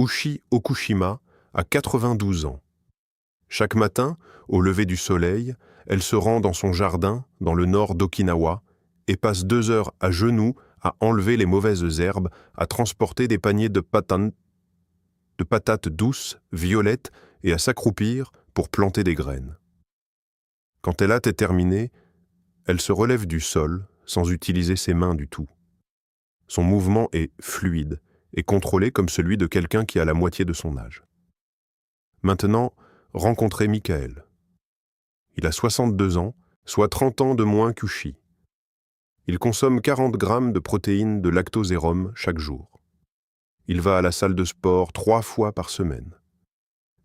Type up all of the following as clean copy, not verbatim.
Ushi Okushima a 92 ans. Chaque matin, au lever du soleil, elle se rend dans son jardin, dans le nord d'Okinawa, et passe 2 heures à genoux à enlever les mauvaises herbes, à transporter des paniers de patates douces, violettes, et à s'accroupir pour planter des graines. Quand elle a terminé, elle se relève du sol sans utiliser ses mains du tout. Son mouvement est fluide et contrôlé comme celui de quelqu'un qui a la moitié de son âge. Maintenant, rencontrez Michael. Il a 62 ans, soit 30 ans de moins qu'Ushi. Il consomme 40 grammes de protéines de lactosérum chaque jour. Il va à la salle de sport 3 fois par semaine.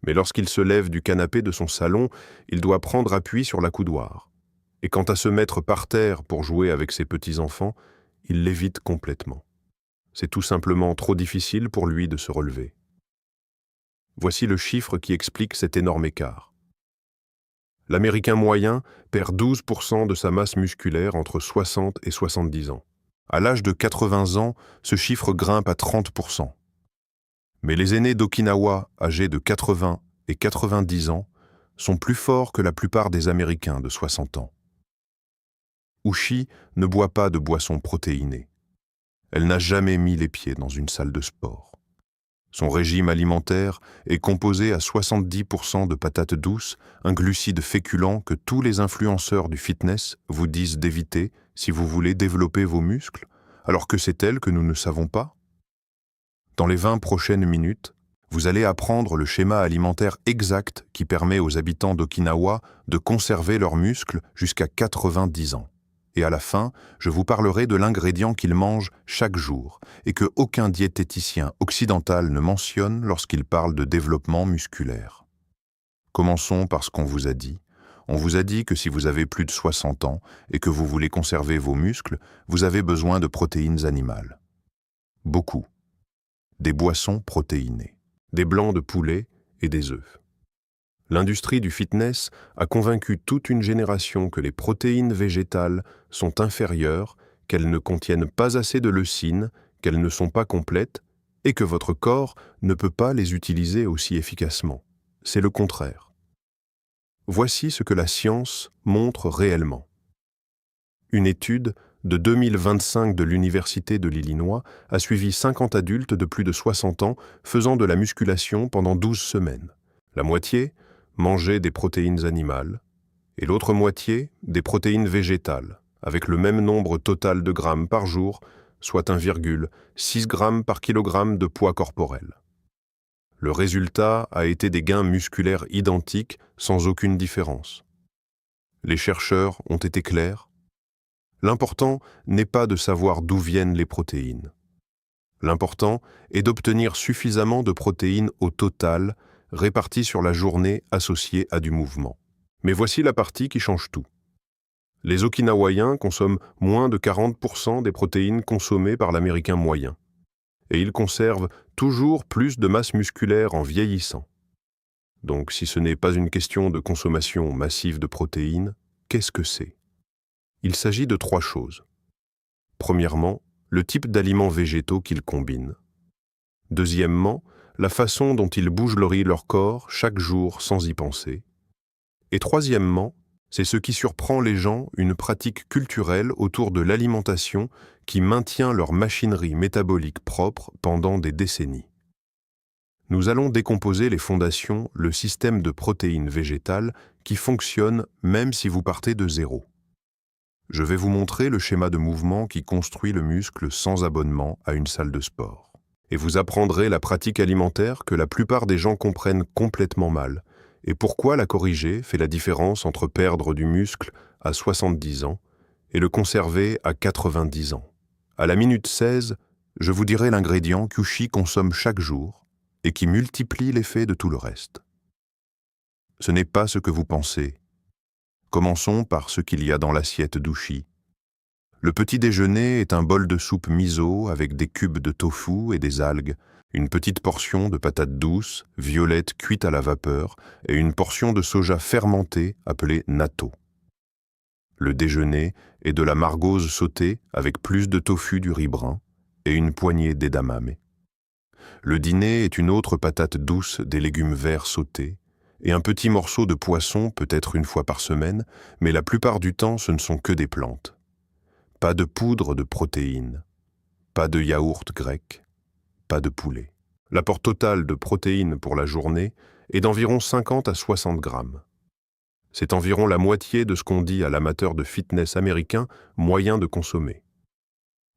Mais lorsqu'il se lève du canapé de son salon, il doit prendre appui sur l'accoudoir. Et quant à se mettre par terre pour jouer avec ses petits-enfants, il l'évite complètement. C'est tout simplement trop difficile pour lui de se relever. Voici le chiffre qui explique cet énorme écart. L'Américain moyen perd 12% de sa masse musculaire entre 60 et 70 ans. À l'âge de 80 ans, ce chiffre grimpe à 30%. Mais les aînés d'Okinawa, âgés de 80 et 90 ans, sont plus forts que la plupart des Américains de 60 ans. Ushi ne boit pas de boissons protéinées. Elle n'a jamais mis les pieds dans une salle de sport. Son régime alimentaire est composé à 70% de patates douces, un glucide féculent que tous les influenceurs du fitness vous disent d'éviter si vous voulez développer vos muscles, alors que c'est elle que nous ne savons pas. Dans les 20 prochaines minutes, vous allez apprendre le schéma alimentaire exact qui permet aux habitants d'Okinawa de conserver leurs muscles jusqu'à 90 ans. Et à la fin, je vous parlerai de l'ingrédient qu'ils mangent chaque jour et que aucun diététicien occidental ne mentionne lorsqu'il parle de développement musculaire. Commençons par ce qu'on vous a dit. On vous a dit que si vous avez plus de 60 ans et que vous voulez conserver vos muscles, vous avez besoin de protéines animales. Beaucoup. Des boissons protéinées, des blancs de poulet et des œufs. L'industrie du fitness a convaincu toute une génération que les protéines végétales sont inférieures, qu'elles ne contiennent pas assez de leucine, qu'elles ne sont pas complètes et que votre corps ne peut pas les utiliser aussi efficacement. C'est le contraire. Voici ce que la science montre réellement. Une étude de 2025 de l'Université de l'Illinois a suivi 50 adultes de plus de 60 ans faisant de la musculation pendant 12 semaines. La moitié mangeait des protéines animales et l'autre moitié des protéines végétales, avec le même nombre total de grammes par jour, soit 1,6 grammes par kilogramme de poids corporel. Le résultat a été des gains musculaires identiques sans aucune différence. Les chercheurs ont été clairs. L'important n'est pas de savoir d'où viennent les protéines. L'important est d'obtenir suffisamment de protéines au total réparties sur la journée associée à du mouvement. Mais voici la partie qui change tout. Les Okinawaïens consomment moins de 40% des protéines consommées par l'Américain moyen. Et ils conservent toujours plus de masse musculaire en vieillissant. Donc si ce n'est pas une question de consommation massive de protéines, qu'est-ce que c'est ? Il s'agit de 3 choses. Premièrement, le type d'aliments végétaux qu'ils combinent. Deuxièmement, la façon dont ils bougent leur corps chaque jour sans y penser. Et troisièmement, c'est ce qui surprend les gens, une pratique culturelle autour de l'alimentation qui maintient leur machinerie métabolique propre pendant des décennies. Nous allons décomposer les fondations, le système de protéines végétales qui fonctionne même si vous partez de zéro. Je vais vous montrer le schéma de mouvement qui construit le muscle sans abonnement à une salle de sport. Et vous apprendrez la pratique alimentaire que la plupart des gens comprennent complètement mal, et pourquoi la corriger fait la différence entre perdre du muscle à 70 ans et le conserver à 90 ans. À la minute 16, je vous dirai l'ingrédient qu'Ushi consomme chaque jour et qui multiplie l'effet de tout le reste. Ce n'est pas ce que vous pensez. Commençons par ce qu'il y a dans l'assiette d'Ushi. Le petit déjeuner est un bol de soupe miso avec des cubes de tofu et des algues, une petite portion de patates douces, violettes cuites à la vapeur et une portion de soja fermenté appelé natto. Le déjeuner est de la margose sautée avec plus de tofu du riz brun et une poignée d'edamame. Le dîner est une autre patate douce, des légumes verts sautés, et un petit morceau de poisson peut-être une fois par semaine, mais la plupart du temps ce ne sont que des plantes. Pas de poudre de protéines, pas de yaourt grec, pas de poulet. L'apport total de protéines pour la journée est d'environ 50 à 60 grammes. C'est environ la moitié de ce qu'on dit à l'amateur de fitness américain moyen de consommer.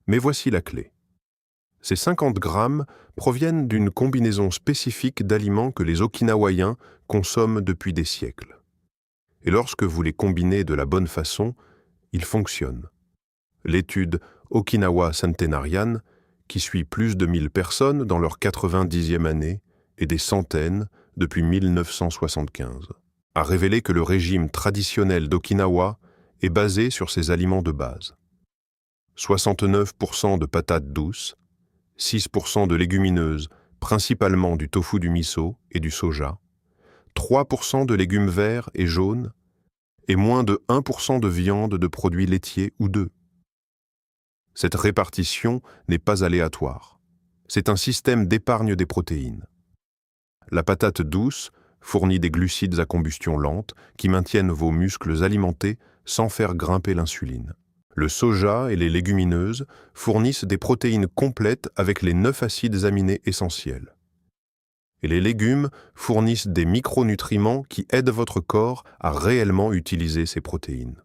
Mais voici la clé. Ces 50 grammes proviennent d'une combinaison spécifique d'aliments que les Okinawaïens consomment depuis des siècles. Et lorsque vous les combinez de la bonne façon, ils fonctionnent. L'étude Okinawa Centenarian, qui suit plus de 1000 personnes dans leur 90e année et des centaines depuis 1975, a révélé que le régime traditionnel d'Okinawa est basé sur ces aliments de base. 69% de patates douces, 6% de légumineuses, principalement du tofu du miso et du soja, 3% de légumes verts et jaunes, et moins de 1% de viande de produits laitiers ou d'œufs. Cette répartition n'est pas aléatoire. C'est un système d'épargne des protéines. La patate douce fournit des glucides à combustion lente qui maintiennent vos muscles alimentés sans faire grimper l'insuline. Le soja et les légumineuses fournissent des protéines complètes avec les 9 acides aminés essentiels. Et les légumes fournissent des micronutriments qui aident votre corps à réellement utiliser ces protéines.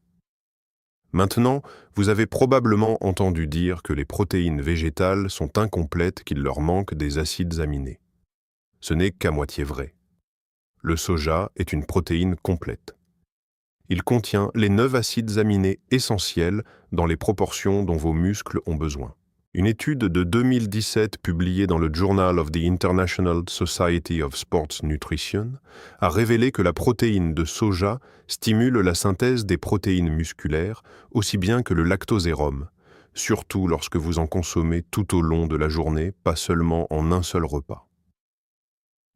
Maintenant, vous avez probablement entendu dire que les protéines végétales sont incomplètes, qu'il leur manque des acides aminés. Ce n'est qu'à moitié vrai. Le soja est une protéine complète. Il contient les 9 acides aminés essentiels dans les proportions dont vos muscles ont besoin. Une étude de 2017 publiée dans le Journal of the International Society of Sports Nutrition a révélé que la protéine de soja stimule la synthèse des protéines musculaires aussi bien que le lactosérum, surtout lorsque vous en consommez tout au long de la journée, pas seulement en un seul repas.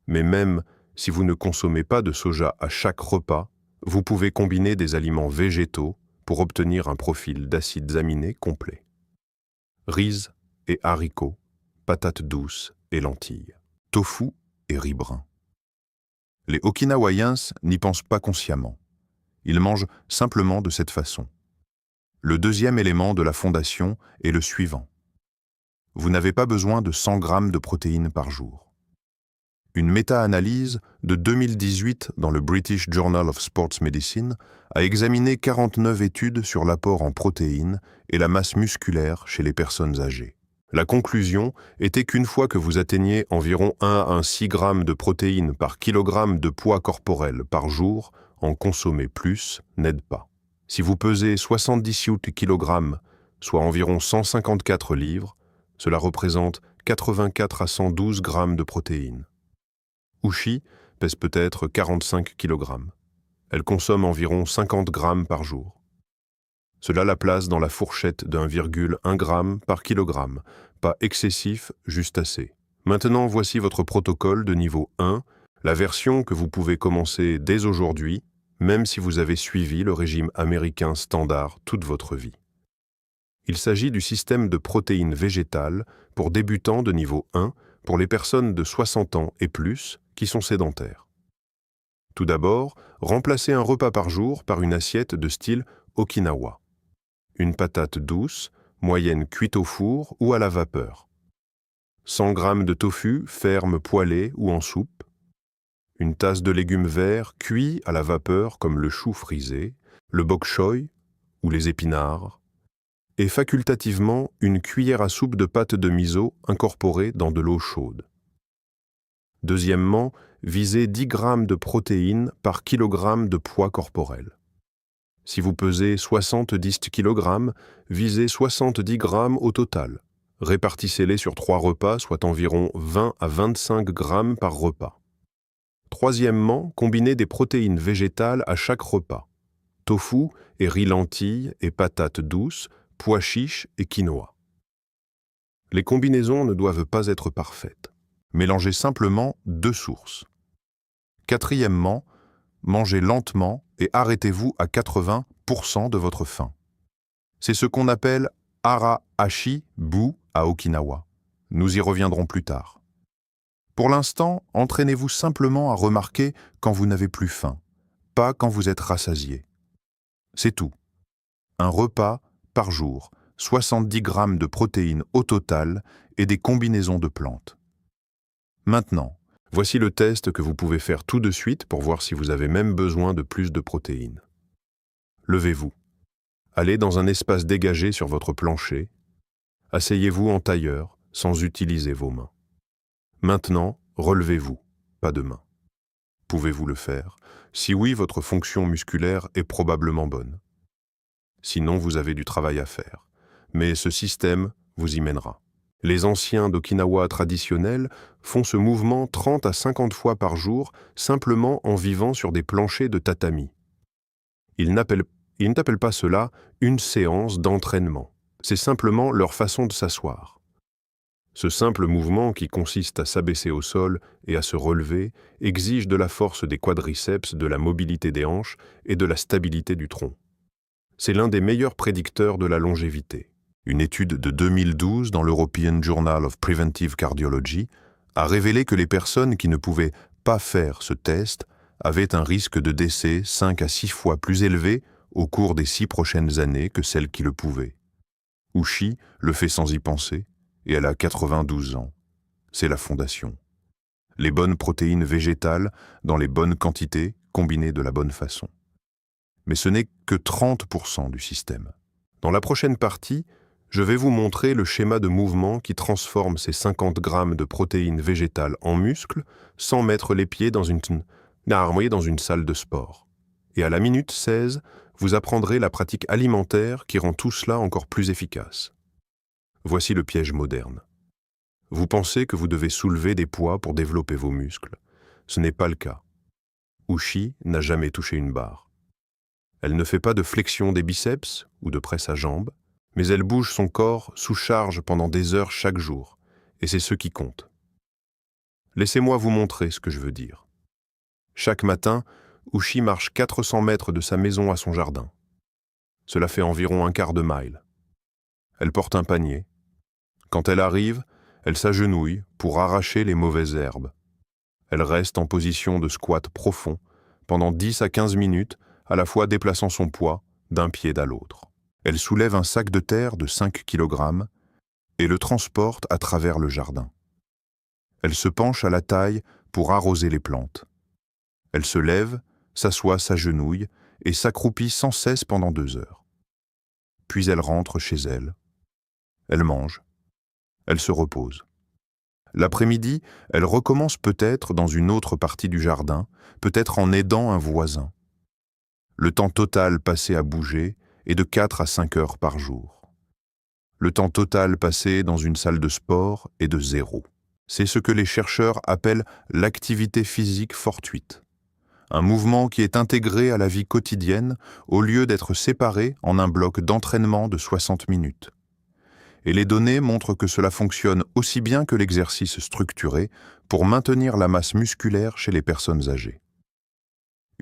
Mais même si vous ne consommez pas de soja à chaque repas, vous pouvez combiner des aliments végétaux pour obtenir un profil d'acides aminés complet. Riz et haricots, patates douces et lentilles, tofu et riz brun. Les Okinawaïens n'y pensent pas consciemment. Ils mangent simplement de cette façon. Le deuxième élément de la fondation est le suivant. Vous n'avez pas besoin de 100 grammes de protéines par jour. Une méta-analyse de 2018 dans le British Journal of Sports Medicine a examiné 49 études sur l'apport en protéines et la masse musculaire chez les personnes âgées. La conclusion était qu'une fois que vous atteignez environ 1 à 6 grammes de protéines par kilogramme de poids corporel par jour, en consommer plus n'aide pas. Si vous pesez 78 kg, soit environ 154 livres, cela représente 84 à 112 grammes de protéines. Ushi pèse peut-être 45 kg. Elle consomme environ 50 grammes par jour. Cela la place dans la fourchette d'1,1 g par kilogramme, pas excessif, juste assez. Maintenant, voici votre protocole de niveau 1, la version que vous pouvez commencer dès aujourd'hui, même si vous avez suivi le régime américain standard toute votre vie. Il s'agit du système de protéines végétales pour débutants de niveau 1 pour les personnes de 60 ans et plus qui sont sédentaires. Tout d'abord, remplacez un repas par jour par une assiette de style Okinawa. Une patate douce, moyenne cuite au four ou à la vapeur. 100 g de tofu, ferme poêlé ou en soupe. Une tasse de légumes verts cuits à la vapeur comme le chou frisé, le bok choy ou les épinards. Et facultativement une cuillère à soupe de pâte de miso incorporée dans de l'eau chaude. Deuxièmement, visez 10 g de protéines par kilogramme de poids corporel. Si vous pesez 70 kg, visez 70 g au total. Répartissez-les sur 3 repas, soit environ 20 à 25 g par repas. Troisièmement, combinez des protéines végétales à chaque repas. Tofu et riz lentilles et patates douces, pois chiches et quinoa. Les combinaisons ne doivent pas être parfaites. Mélangez simplement 2 sources. Quatrièmement, mangez lentement et arrêtez-vous à 80% de votre faim. C'est ce qu'on appelle ara-ashi-bu à Okinawa. Nous y reviendrons plus tard. Pour l'instant, entraînez-vous simplement à remarquer quand vous n'avez plus faim, pas quand vous êtes rassasié. C'est tout. Un repas par jour, 70 grammes de protéines au total et des combinaisons de plantes. Maintenant, Voici le test que vous pouvez faire tout de suite pour voir si vous avez même besoin de plus de protéines. Levez-vous. Allez dans un espace dégagé sur votre plancher. Asseyez-vous en tailleur, sans utiliser vos mains. Maintenant, relevez-vous, pas de main. Pouvez-vous le faire? Si oui, votre fonction musculaire est probablement bonne. Sinon, vous avez du travail à faire. Mais ce système vous y mènera. Les anciens d'Okinawa traditionnels font ce mouvement 30 à 50 fois par jour simplement en vivant sur des planchers de tatami. Ils n'appellent pas cela une séance d'entraînement. C'est simplement leur façon de s'asseoir. Ce simple mouvement qui consiste à s'abaisser au sol et à se relever exige de la force des quadriceps, de la mobilité des hanches et de la stabilité du tronc. C'est l'un des meilleurs prédicteurs de la longévité. Une étude de 2012 dans l'European Journal of Preventive Cardiology a révélé que les personnes qui ne pouvaient pas faire ce test avaient un risque de décès 5 à 6 fois plus élevé au cours des 6 prochaines années que celles qui le pouvaient. Ushi le fait sans y penser, et elle a 92 ans. C'est la fondation. Les bonnes protéines végétales dans les bonnes quantités, combinées de la bonne façon. Mais ce n'est que 30% du système. Dans la prochaine partie, je vais vous montrer le schéma de mouvement qui transforme ces 50 grammes de protéines végétales en muscles sans mettre les pieds dans une salle de sport. Et à la minute 16, vous apprendrez la pratique alimentaire qui rend tout cela encore plus efficace. Voici le piège moderne. Vous pensez que vous devez soulever des poids pour développer vos muscles. Ce n'est pas le cas. Ushi n'a jamais touché une barre. Elle ne fait pas de flexion des biceps ou de presse à jambes, mais elle bouge son corps sous charge pendant des heures chaque jour, et c'est ce qui compte. Laissez-moi vous montrer ce que je veux dire. Chaque matin, Ushi marche 400 mètres de sa maison à son jardin. Cela fait environ un quart de mile. Elle porte un panier. Quand elle arrive, elle s'agenouille pour arracher les mauvaises herbes. Elle reste en position de squat profond pendant 10 à 15 minutes, à la fois déplaçant son poids d'un pied à l'autre. Elle soulève un sac de terre de 5 kg et le transporte à travers le jardin. Elle se penche à la taille pour arroser les plantes. Elle se lève, s'assoit, s'agenouille et s'accroupit sans cesse pendant 2 heures. Puis elle rentre chez elle. Elle mange. Elle se repose. L'après-midi, elle recommence peut-être dans une autre partie du jardin, peut-être en aidant un voisin. Le temps total passé à bouger est de 4 à 5 heures par jour. Le temps total passé dans une salle de sport est de 0. C'est ce que les chercheurs appellent l'activité physique fortuite. Un mouvement qui est intégré à la vie quotidienne au lieu d'être séparé en un bloc d'entraînement de 60 minutes. Et les données montrent que cela fonctionne aussi bien que l'exercice structuré pour maintenir la masse musculaire chez les personnes âgées.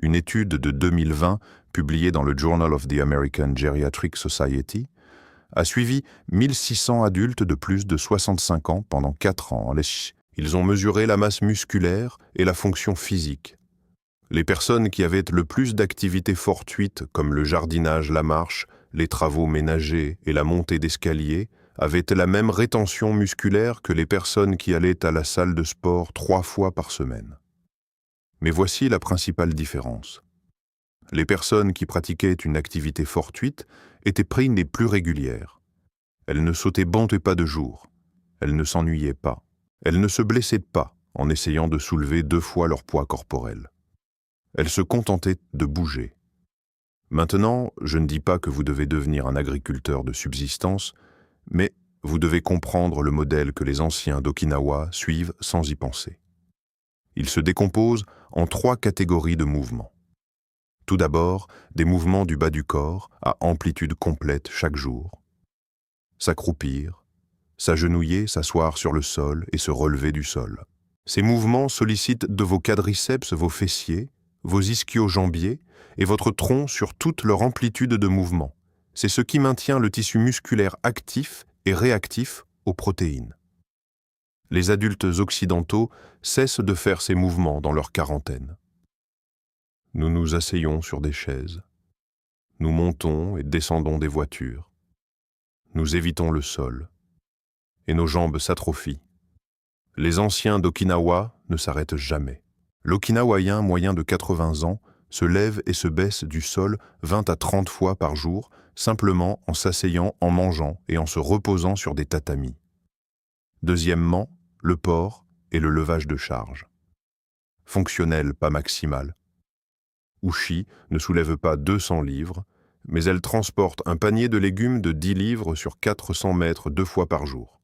Une étude de 2020, publiée dans le Journal of the American Geriatric Society, a suivi 1600 adultes de plus de 65 ans pendant 4 ans. Ils ont mesuré la masse musculaire et la fonction physique. Les personnes qui avaient le plus d'activités fortuites, comme le jardinage, la marche, les travaux ménagers et la montée d'escalier, avaient la même rétention musculaire que les personnes qui allaient à la salle de sport 3 fois par semaine. Mais voici la principale différence. Les personnes qui pratiquaient une activité fortuite étaient prises les plus régulières. Elles ne sautaient pas de jour. Elles ne s'ennuyaient pas. Elles ne se blessaient pas en essayant de soulever 2 fois leur poids corporel. Elles se contentaient de bouger. Maintenant, je ne dis pas que vous devez devenir un agriculteur de subsistance, mais vous devez comprendre le modèle que les anciens d'Okinawa suivent sans y penser. Il se décompose en 3 catégories de mouvements. Tout d'abord, des mouvements du bas du corps à amplitude complète chaque jour. S'accroupir, s'agenouiller, s'asseoir sur le sol et se relever du sol. Ces mouvements sollicitent de vos quadriceps, vos fessiers, vos ischio-jambiers et votre tronc sur toute leur amplitude de mouvement. C'est ce qui maintient le tissu musculaire actif et réactif aux protéines. Les adultes occidentaux cessent de faire ces mouvements dans leur quarantaine. Nous nous asseyons sur des chaises. Nous montons et descendons des voitures. Nous évitons le sol. Et nos jambes s'atrophient. Les anciens d'Okinawa ne s'arrêtent jamais. L'Okinawaïen moyen de 80 ans se lève et se baisse du sol 20 à 30 fois par jour, simplement en s'asseyant, en mangeant et en se reposant sur des tatamis. Deuxièmement, le port et le levage de charge. Fonctionnel, pas maximal. Ushi ne soulève pas 200 livres, mais elle transporte un panier de légumes de 10 livres sur 400 mètres 2 fois par jour.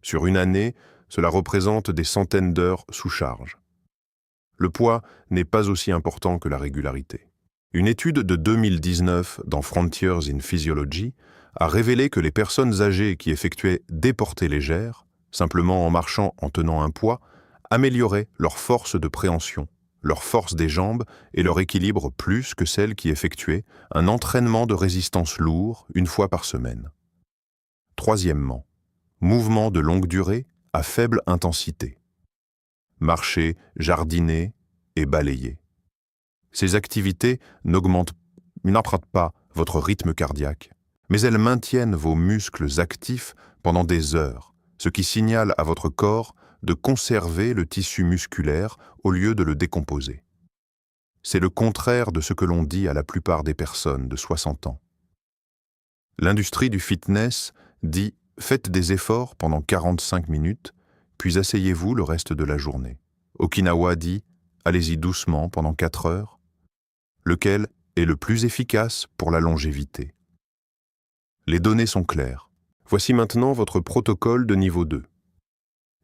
Sur une année, cela représente des centaines d'heures sous charge. Le poids n'est pas aussi important que la régularité. Une étude de 2019 dans Frontiers in Physiology a révélé que les personnes âgées qui effectuaient des portées légères, simplement en marchant en tenant un poids, amélioraient leur force de préhension, leur force des jambes et leur équilibre plus que celles qui effectuaient un entraînement de résistance lourd une fois par semaine. Troisièmement, mouvement de longue durée à faible intensité. Marcher, jardiner et balayer. Ces activités n'apprennent pas votre rythme cardiaque, mais elles maintiennent vos muscles actifs pendant des heures, ce qui signale à votre corps de conserver le tissu musculaire au lieu de le décomposer. C'est le contraire de ce que l'on dit à la plupart des personnes de 60 ans. L'industrie du fitness dit « faites des efforts pendant 45 minutes, puis asseyez-vous le reste de la journée ». Okinawa dit « allez-y doucement pendant 4 heures », lequel est le plus efficace pour la longévité. Les données sont claires. Voici maintenant votre protocole de niveau 2.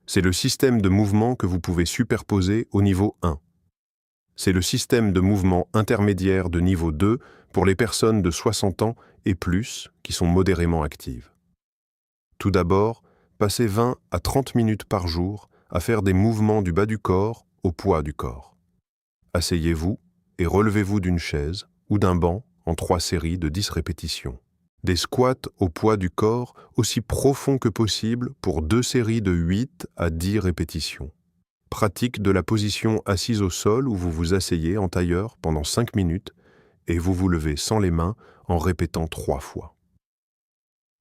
C'est le système de mouvement que vous pouvez superposer au niveau 1. C'est le système de mouvement intermédiaire de niveau 2 pour les personnes de 60 ans et plus qui sont modérément actives. Tout d'abord, passez 20 à 30 minutes par jour à faire des mouvements du bas du corps au poids du corps. Asseyez-vous et relevez-vous d'une chaise ou d'un banc en 3 séries de 10 répétitions. Des squats au poids du corps aussi profond que possible pour 2 séries de 8 à 10 répétitions. Pratique de la position assise au sol où vous vous asseyez en tailleur pendant 5 minutes et vous vous levez sans les mains en répétant 3 fois.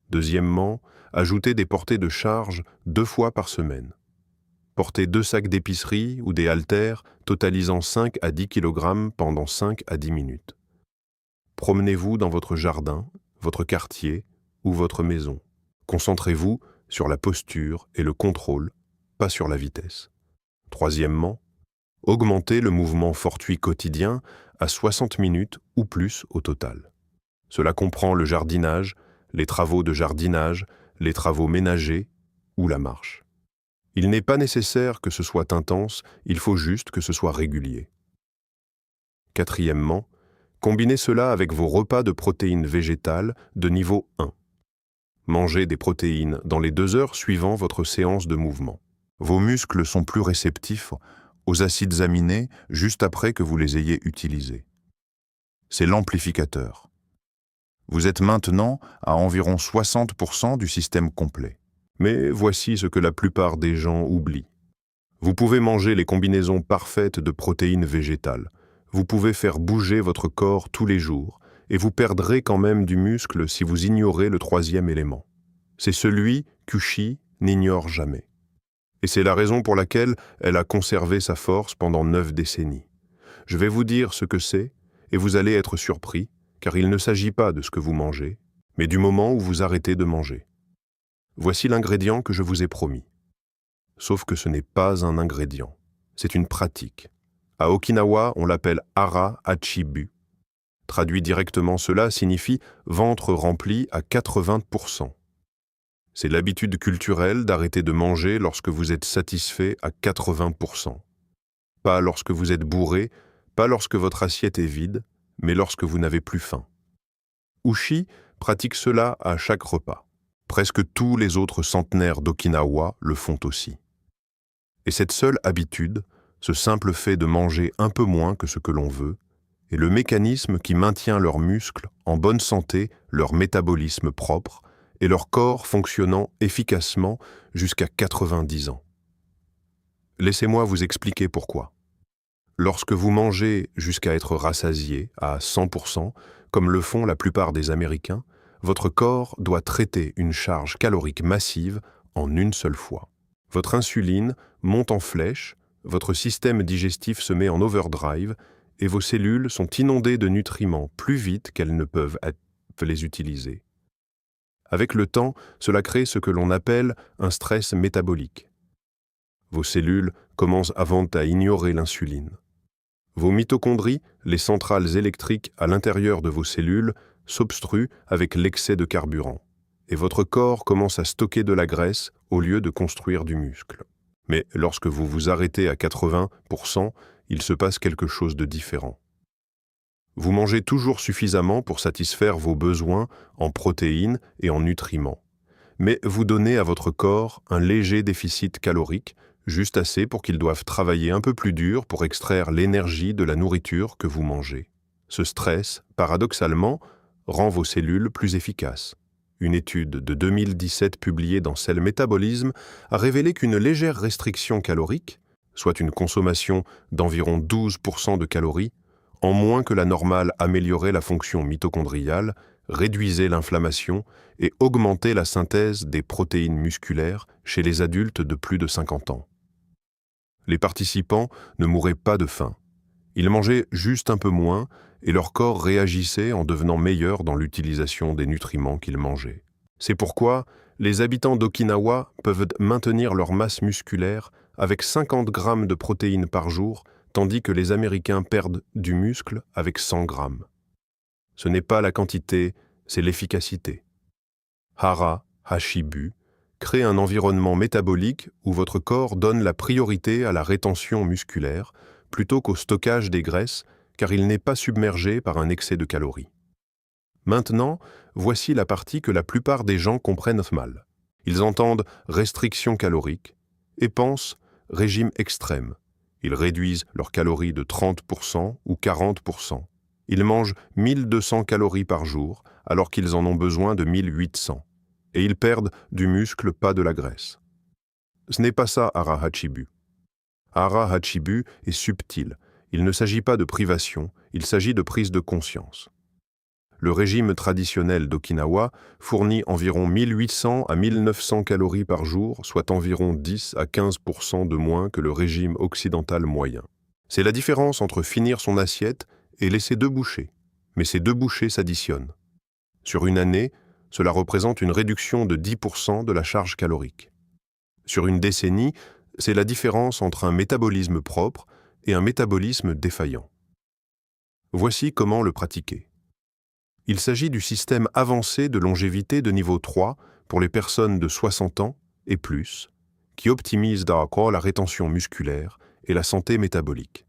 Deuxièmement, ajoutez des portées de charge 2 fois par semaine. Portez 2 sacs d'épicerie ou des haltères totalisant 5 à 10 kg pendant 5 à 10 minutes. Promenez-vous dans votre jardin, votre quartier ou votre maison. Concentrez-vous sur la posture et le contrôle, pas sur la vitesse. Troisièmement, augmentez le mouvement fortuit quotidien à 60 minutes ou plus au total. Cela comprend le jardinage, les travaux de jardinage, les travaux ménagers ou la marche. Il n'est pas nécessaire que ce soit intense, il faut juste que ce soit régulier. Quatrièmement, combinez cela avec vos repas de protéines végétales de niveau 1. Mangez des protéines dans les 2 heures suivant votre séance de mouvement. Vos muscles sont plus réceptifs aux acides aminés juste après que vous les ayez utilisés. C'est l'amplificateur. Vous êtes maintenant à environ 60% du système complet. Mais voici ce que la plupart des gens oublient. Vous pouvez manger les combinaisons parfaites de protéines végétales. Vous pouvez faire bouger votre corps tous les jours et vous perdrez quand même du muscle si vous ignorez le 3e élément. C'est celui qu'Ushi n'ignore jamais. Et c'est la raison pour laquelle elle a conservé sa force pendant 9 décennies. Je vais vous dire ce que c'est et vous allez être surpris, car il ne s'agit pas de ce que vous mangez, mais du moment où vous arrêtez de manger. Voici l'ingrédient que je vous ai promis. Sauf que ce n'est pas un ingrédient, c'est une pratique. À Okinawa, on l'appelle hara hachibu. Traduit directement, cela signifie ventre rempli à 80%. C'est l'habitude culturelle d'arrêter de manger lorsque vous êtes satisfait à 80%. Pas lorsque vous êtes bourré, pas lorsque votre assiette est vide, mais lorsque vous n'avez plus faim. Ushi pratique cela à chaque repas. Presque tous les autres centenaires d'Okinawa le font aussi. Et cette seule habitude, ce simple fait de manger un peu moins que ce que l'on veut, est le mécanisme qui maintient leurs muscles en bonne santé, leur métabolisme propre, et leur corps fonctionnant efficacement jusqu'à 90 ans. Laissez-moi vous expliquer pourquoi. Lorsque vous mangez jusqu'à être rassasié à 100%, comme le font la plupart des Américains, votre corps doit traiter une charge calorique massive en une seule fois. Votre insuline monte en flèche, votre système digestif se met en overdrive et vos cellules sont inondées de nutriments plus vite qu'elles ne peuvent les utiliser. Avec le temps, cela crée ce que l'on appelle un stress métabolique. Vos cellules commencent avant à ignorer l'insuline. Vos mitochondries, les centrales électriques à l'intérieur de vos cellules, s'obstruent avec l'excès de carburant, et votre corps commence à stocker de la graisse au lieu de construire du muscle. Mais lorsque vous vous arrêtez à 80%, il se passe quelque chose de différent. Vous mangez toujours suffisamment pour satisfaire vos besoins en protéines et en nutriments, mais vous donnez à votre corps un léger déficit calorique, juste assez pour qu'ils doivent travailler un peu plus dur pour extraire l'énergie de la nourriture que vous mangez. Ce stress, paradoxalement, rend vos cellules plus efficaces. Une étude de 2017 publiée dans Cell Metabolism a révélé qu'une légère restriction calorique, soit une consommation d'environ 12% de calories, en moins que la normale améliorait la fonction mitochondriale, réduisait l'inflammation et augmentait la synthèse des protéines musculaires chez les adultes de plus de 50 ans. Les participants ne mouraient pas de faim. Ils mangeaient juste un peu moins et leur corps réagissait en devenant meilleur dans l'utilisation des nutriments qu'ils mangeaient. C'est pourquoi les habitants d'Okinawa peuvent maintenir leur masse musculaire avec 50 grammes de protéines par jour, tandis que les Américains perdent du muscle avec 100 grammes. Ce n'est pas la quantité, c'est l'efficacité. Hara Hashibu crée un environnement métabolique où votre corps donne la priorité à la rétention musculaire plutôt qu'au stockage des graisses, car il n'est pas submergé par un excès de calories. Maintenant, voici la partie que la plupart des gens comprennent mal. Ils entendent restriction calorique et pensent régime extrême. Ils réduisent leurs calories de 30% ou 40%. Ils mangent 1200 calories par jour alors qu'ils en ont besoin de 1800. Et ils perdent du muscle, pas de la graisse. Ce n'est pas ça, Hara Hachibu. Hara Hachibu est subtil. Il ne s'agit pas de privation, il s'agit de prise de conscience. Le régime traditionnel d'Okinawa fournit environ 1800 à 1900 calories par jour, soit environ 10 à 15% de moins que le régime occidental moyen. C'est la différence entre finir son assiette et laisser 2 bouchées. Mais ces 2 bouchées s'additionnent. Sur une année, cela représente une réduction de 10% de la charge calorique. Sur une décennie, c'est la différence entre un métabolisme propre et un métabolisme défaillant. Voici comment le pratiquer. Il s'agit du système avancé de longévité de niveau 3 pour les personnes de 60 ans et plus, qui optimise d'accord la rétention musculaire et la santé métabolique.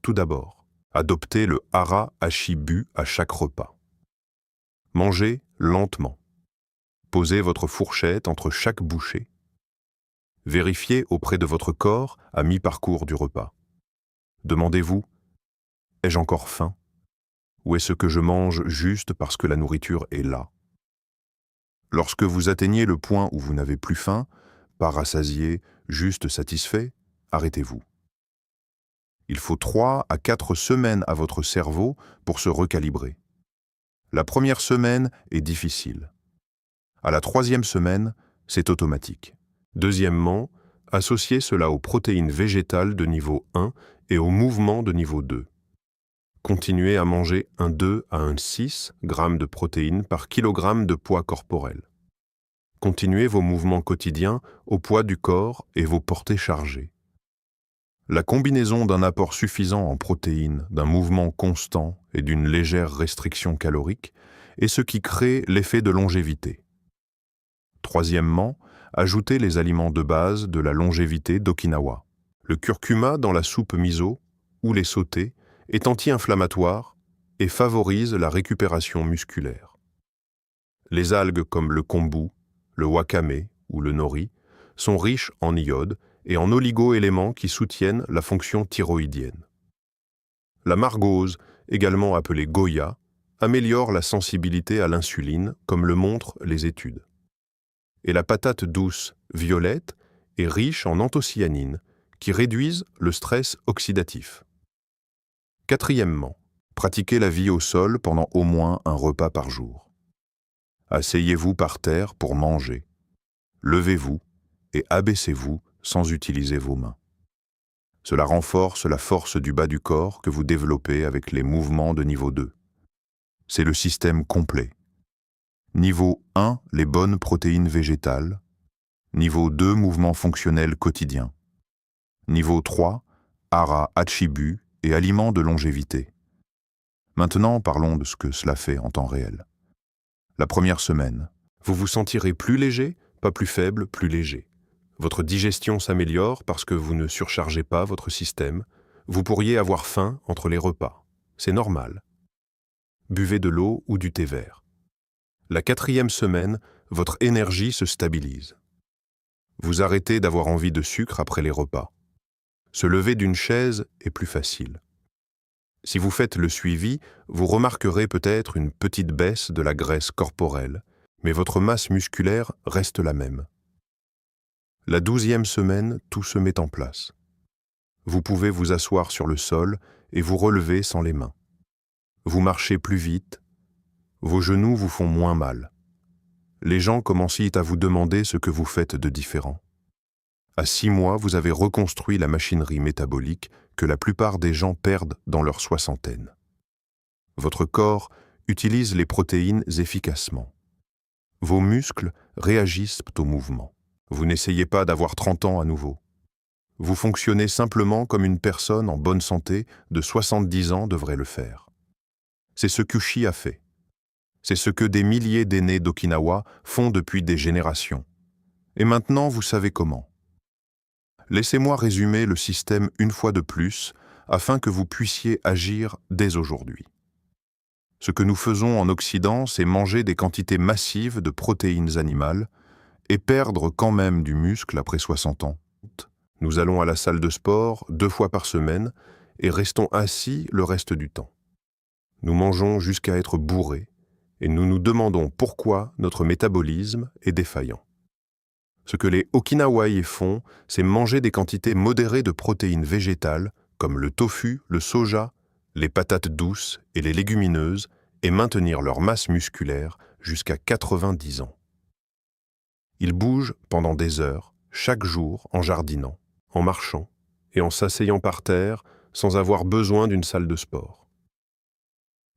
Tout d'abord, adoptez le Hara Hashibu à chaque repas. Mangez lentement. Posez votre fourchette entre chaque bouchée. Vérifiez auprès de votre corps à mi-parcours du repas. Demandez-vous, ai-je encore faim? Ou est-ce que je mange juste parce que la nourriture est là? Lorsque vous atteignez le point où vous n'avez plus faim, pas rassasié, juste satisfait, arrêtez-vous. Il faut 3 à 4 semaines à votre cerveau pour se recalibrer. La première semaine est difficile. À la 3e semaine, c'est automatique. Deuxièmement, associez cela aux protéines végétales de niveau 1 et aux mouvements de niveau 2. Continuez à manger un 2 à un 6 grammes de protéines par kilogramme de poids corporel. Continuez vos mouvements quotidiens au poids du corps et vos portées chargées. La combinaison d'un apport suffisant en protéines, d'un mouvement constant et d'une légère restriction calorique est ce qui crée l'effet de longévité. Troisièmement, ajoutez les aliments de base de la longévité d'Okinawa. Le curcuma dans la soupe miso ou les sautés est anti-inflammatoire et favorise la récupération musculaire. Les algues comme le kombu, le wakame ou le nori sont riches en iode et en oligo-éléments qui soutiennent la fonction thyroïdienne. La margose, également appelée goya, améliore la sensibilité à l'insuline, comme le montrent les études. Et la patate douce violette est riche en anthocyanines, qui réduisent le stress oxydatif. Quatrièmement, pratiquez la vie au sol pendant au moins un repas par jour. Asseyez-vous par terre pour manger. Levez-vous et abaissez-vous sans utiliser vos mains. Cela renforce la force du bas du corps que vous développez avec les mouvements de niveau 2. C'est le système complet. Niveau 1, les bonnes protéines végétales. Niveau 2, mouvements fonctionnels quotidiens. Niveau 3, hara hachibu et aliments de longévité. Maintenant, parlons de ce que cela fait en temps réel. La première semaine, vous vous sentirez plus léger, pas plus faible, plus léger. Votre digestion s'améliore parce que vous ne surchargez pas votre système. Vous pourriez avoir faim entre les repas. C'est normal. Buvez de l'eau ou du thé vert. La quatrième semaine, votre énergie se stabilise. Vous arrêtez d'avoir envie de sucre après les repas. Se lever d'une chaise est plus facile. Si vous faites le suivi, vous remarquerez peut-être une petite baisse de la graisse corporelle, mais votre masse musculaire reste la même. La 12e semaine, tout se met en place. Vous pouvez vous asseoir sur le sol et vous relever sans les mains. Vous marchez plus vite, vos genoux vous font moins mal. Les gens commencent à vous demander ce que vous faites de différent. À 6 mois, vous avez reconstruit la machinerie métabolique que la plupart des gens perdent dans leur soixantaine. Votre corps utilise les protéines efficacement. Vos muscles réagissent au mouvement. Vous n'essayez pas d'avoir 30 ans à nouveau. Vous fonctionnez simplement comme une personne en bonne santé de 70 ans devrait le faire. C'est ce qu'Ushi a fait. C'est ce que des milliers d'aînés d'Okinawa font depuis des générations. Et maintenant, vous savez comment. Laissez-moi résumer le système une fois de plus, afin que vous puissiez agir dès aujourd'hui. Ce que nous faisons en Occident, c'est manger des quantités massives de protéines animales et perdre quand même du muscle après 60 ans. Nous allons à la salle de sport 2 fois par semaine et restons assis le reste du temps. Nous mangeons jusqu'à être bourrés et nous nous demandons pourquoi notre métabolisme est défaillant. Ce que les Okinawais font, c'est manger des quantités modérées de protéines végétales, comme le tofu, le soja, les patates douces et les légumineuses, et maintenir leur masse musculaire jusqu'à 90 ans. Ils bougent pendant des heures, chaque jour, en jardinant, en marchant et en s'asseyant par terre sans avoir besoin d'une salle de sport.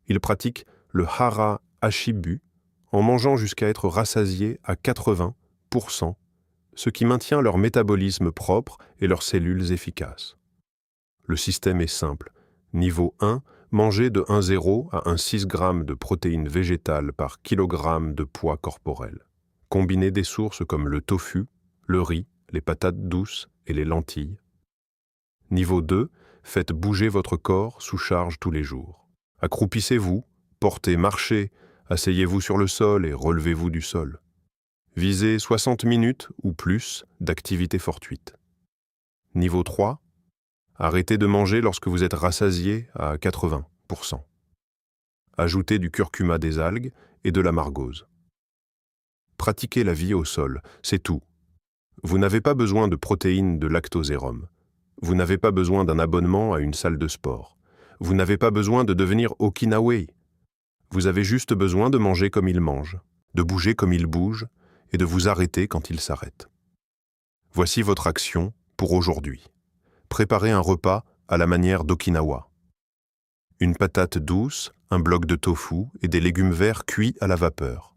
Ils pratiquent le hara hachibu en mangeant jusqu'à être rassasiés à 80%, ce qui maintient leur métabolisme propre et leurs cellules efficaces. Le système est simple. Niveau 1, mangez de 1,0 à 1,6 g de protéines végétales par kilogramme de poids corporel. Combinez des sources comme le tofu, le riz, les patates douces et les lentilles. Niveau 2, faites bouger votre corps sous charge tous les jours. Accroupissez-vous, portez, marchez, asseyez-vous sur le sol et relevez-vous du sol. Visez 60 minutes ou plus d'activité fortuite. Niveau 3, arrêtez de manger lorsque vous êtes rassasié à 80%. Ajoutez du curcuma des algues et de la margose. Pratiquez la vie au sol, c'est tout. Vous n'avez pas besoin de protéines de lactosérum. Vous n'avez pas besoin d'un abonnement à une salle de sport. Vous n'avez pas besoin de devenir Okinawais. Vous avez juste besoin de manger comme ils mangent, de bouger comme ils bougent et de vous arrêter quand ils s'arrêtent. Voici votre action pour aujourd'hui. Préparez un repas à la manière d'Okinawa. Une patate douce, un bloc de tofu et des légumes verts cuits à la vapeur.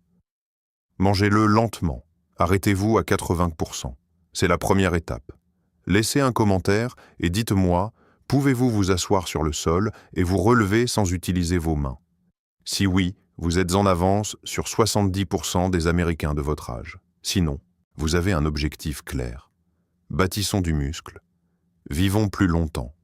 Mangez-le lentement. Arrêtez-vous à 80%. C'est la première étape. Laissez un commentaire et dites-moi, pouvez-vous vous asseoir sur le sol et vous relever sans utiliser vos mains? Si oui, vous êtes en avance sur 70% des Américains de votre âge. Sinon, vous avez un objectif clair. Bâtissons du muscle. Vivons plus longtemps.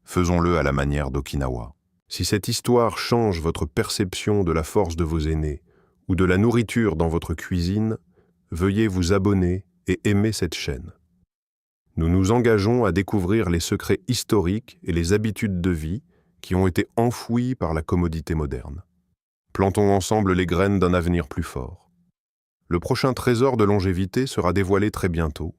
Faisons-le à la manière d'Okinawa. Si cette histoire change votre perception de la force de vos aînés ou de la nourriture dans votre cuisine, veuillez vous abonner et aimer cette chaîne. Nous nous engageons à découvrir les secrets historiques et les habitudes de vie qui ont été enfouis par la commodité moderne. Plantons ensemble les graines d'un avenir plus fort. Le prochain trésor de longévité sera dévoilé très bientôt.